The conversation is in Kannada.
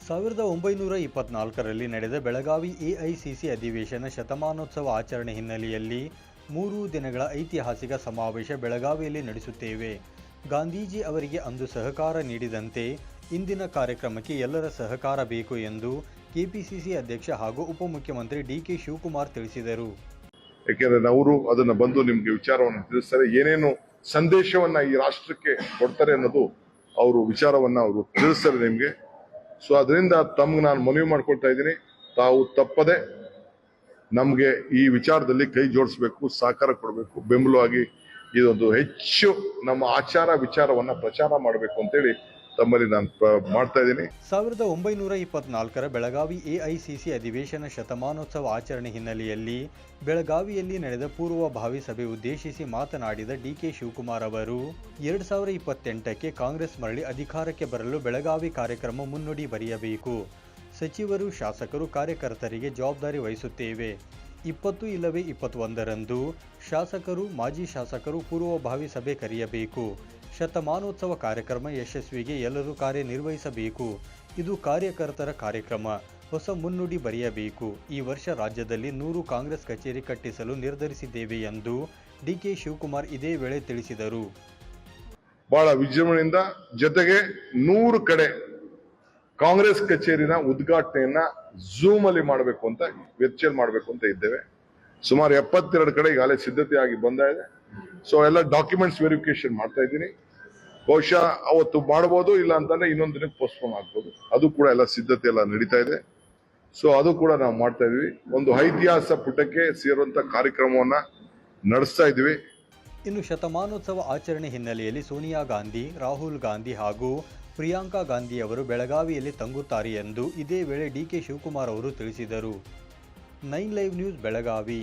1924ರಲ್ಲಿ ನಡೆದ ಬೆಳಗಾವಿ ಎಐಸಿಸಿ ಅಧಿವೇಶನ ಶತಮಾನೋತ್ಸವ ಆಚರಣೆ ಹಿನ್ನೆಲೆಯಲ್ಲಿ 3 ದಿನಗಳ ಐತಿಹಾಸಿಕ ಸಮಾವೇಶ ಬೆಳಗಾವಿಯಲ್ಲಿ ನಡೆಸುತ್ತೇವೆ. ಗಾಂಧೀಜಿ ಅವರಿಗೆ ಅಂದು ಸಹಕಾರ ನೀಡಿದಂತೆ ಇಂದಿನ ಕಾರ್ಯಕ್ರಮಕ್ಕೆ ಎಲ್ಲರ ಸಹಕಾರ ಬೇಕು ಎಂದು ಕೆಪಿಸಿಸಿ ಅಧ್ಯಕ್ಷ ಹಾಗೂ ಉಪಮುಖ್ಯಮಂತ್ರಿ ಡಿ.ಕೆ. ಶಿವಕುಮಾರ್ ತಿಳಿಸಿದರು. ಯಾಕೆಂದ್ರೆ ಅವರು ಅದನ್ನ ಬಂದು ನಿಮ್ಗೆ ವಿಚಾರವನ್ನು ತಿಳಿಸ್ತಾರೆ, ಏನೇನು ಸಂದೇಶವನ್ನ ಈ ರಾಷ್ಟ್ರಕ್ಕೆ ಕೊಡ್ತಾರೆ ಅನ್ನೋದು ಅವರು ವಿಚಾರವನ್ನ ಅವರು ತಿಳಿಸ್ತಾರೆ ನಿಮ್ಗೆ. ಸೊ ಅದರಿಂದ ತಮ್ಗೆ ನಾನು ಮನವಿ ಮಾಡ್ಕೊಳ್ತಾ ಇದ್ದೀನಿ, ತಾವು ತಪ್ಪದೆ ನಮ್ಗೆ ಈ ವಿಚಾರದಲ್ಲಿ ಕೈ ಜೋಡಿಸ್ಬೇಕು, ಸಹಕಾರ ಕೊಡಬೇಕು, ಬೆಂಬಲವಾಗಿ ಇದೊಂದು ಹೆಚ್ಚು ನಮ್ಮ ಆಚಾರ ವಿಚಾರವನ್ನ ಪ್ರಚಾರ ಮಾಡಬೇಕು ಅಂತೇಳಿ ತಮ್ಮಲ್ಲಿ ನಾನು ಮಾಡ್ತಾ ಇದ್ದೀನಿ. 1924ರ ಬೆಳಗಾವಿ ಎಐಸಿಸಿ ಅಧಿವೇಶನ ಶತಮಾನೋತ್ಸವ ಆಚರಣೆ ಹಿನ್ನೆಲೆಯಲ್ಲಿ ಬೆಳಗಾವಿಯಲ್ಲಿ ನಡೆದ ಪೂರ್ವಭಾವಿ ಸಭೆ ಉದ್ದೇಶಿಸಿ ಮಾತನಾಡಿದ ಡಿ.ಕೆ. ಶಿವಕುಮಾರ್ ಅವರು 2028ಕ್ಕೆ ಕಾಂಗ್ರೆಸ್ ಮರಳಿ ಅಧಿಕಾರಕ್ಕೆ ಬರಲು ಬೆಳಗಾವಿ ಕಾರ್ಯಕ್ರಮ ಮುನ್ನುಡಿ ಬರೆಯಬೇಕು. ಸಚಿವರು, ಶಾಸಕರು, ಕಾರ್ಯಕರ್ತರಿಗೆ ಜವಾಬ್ದಾರಿ ವಹಿಸುತ್ತೇವೆ. 20 ಇಲ್ಲವೇ 21ರಂದು ಶಾಸಕರು, ಮಾಜಿ ಶಾಸಕರು ಪೂರ್ವಭಾವಿ ಸಭೆ ಕರೆಯಬೇಕು. ಶತಮಾನೋತ್ಸವ ಕಾರ್ಯಕ್ರಮ ಯಶಸ್ವಿಗೆ ಎಲ್ಲರೂ ಕಾರ್ಯನಿರ್ವಹಿಸಬೇಕು. ಇದು ಕಾರ್ಯಕರ್ತರ ಕಾರ್ಯಕ್ರಮ. ಹೊಸ ಮುನ್ನುಡಿ ಬರೆಯಬೇಕು. ಈ ವರ್ಷ ರಾಜ್ಯದಲ್ಲಿ 100 ಕಾಂಗ್ರೆಸ್ ಕಚೇರಿ ಕಟ್ಟಿಸಲು ನಿರ್ಧರಿಸಿದ್ದೇವೆ ಎಂದು ಡಿ.ಕೆ. ಶಿವಕುಮಾರ್ ಇದೇ ವೇಳೆ ತಿಳಿಸಿದರು. ಬಹಳ ವಿಜೃಂಭಣೆಯಿಂದ ಜೊತೆಗೆ 100 ಕಡೆ ಕಾಂಗ್ರೆಸ್ ಕಚೇರಿನ ಉದ್ಘಾಟನೆಯನ್ನ ಝೂಮ್ ಅಲ್ಲಿ ಮಾಡಬೇಕು ಅಂತ, ವರ್ಚುವಲ್ ಮಾಡಬೇಕು ಅಂತ ಇದ್ದೇವೆ. ಸುಮಾರು 72 ಕಡೆ ಈಗಾಗಲೇ ಸಿದ್ಧತೆಯಾಗಿ ಬಂದಿದೆ. ಸೊ ಎಲ್ಲ ಡಾಕ್ಯುಮೆಂಟ್ಸ್ ವೆರಿಫಿಕೇಶನ್ ಮಾಡ್ತಾ ಇದ್ದೀನಿ. ಬಹುಶಃ ಅವತ್ತು ಮಾಡಬಹುದು, ಇಲ್ಲ ಅಂತಂದ್ರೆ ಇನ್ನೊಂದು ದಿನಕ್ಕೆ ಪೋಸ್ಟ್ಪೋನ್ ಆಗ್ಬೋದು. ಅದು ಕೂಡ ಎಲ್ಲ ಸಿದ್ಧತೆ ಎಲ್ಲ ನಡೀತಾ ಇದೆ. ಸೊ ಅದು ಕೂಡ ನಾವು ಮಾಡ್ತಾ ಇದೀವಿ. ಒಂದು ಐತಿಹಾಸಿಕ ಪುಟಕ್ಕೆ ಸೇರುವಂತ ಕಾರ್ಯಕ್ರಮವನ್ನ ನಡೆಸ್ತಾ ಇದೀವಿ. ಇನ್ನು ಶತಮಾನೋತ್ಸವ ಆಚರಣೆ ಹಿನ್ನೆಲೆಯಲ್ಲಿ ಸೋನಿಯಾ ಗಾಂಧಿ, ರಾಹುಲ್ ಗಾಂಧಿ ಹಾಗೂ ಪ್ರಿಯಾಂಕಾ ಗಾಂಧಿ ಅವರು ಬೆಳಗಾವಿಯಲ್ಲಿ ತಂಗುತ್ತಾರೆ ಎಂದು ಇದೇ ವೇಳೆ ಡಿ.ಕೆ. ಶಿವಕುಮಾರ್ ಅವರು ತಿಳಿಸಿದರು. 9 ಲೈವ್ ನ್ಯೂಸ್ ಬೆಳಗಾವಿ.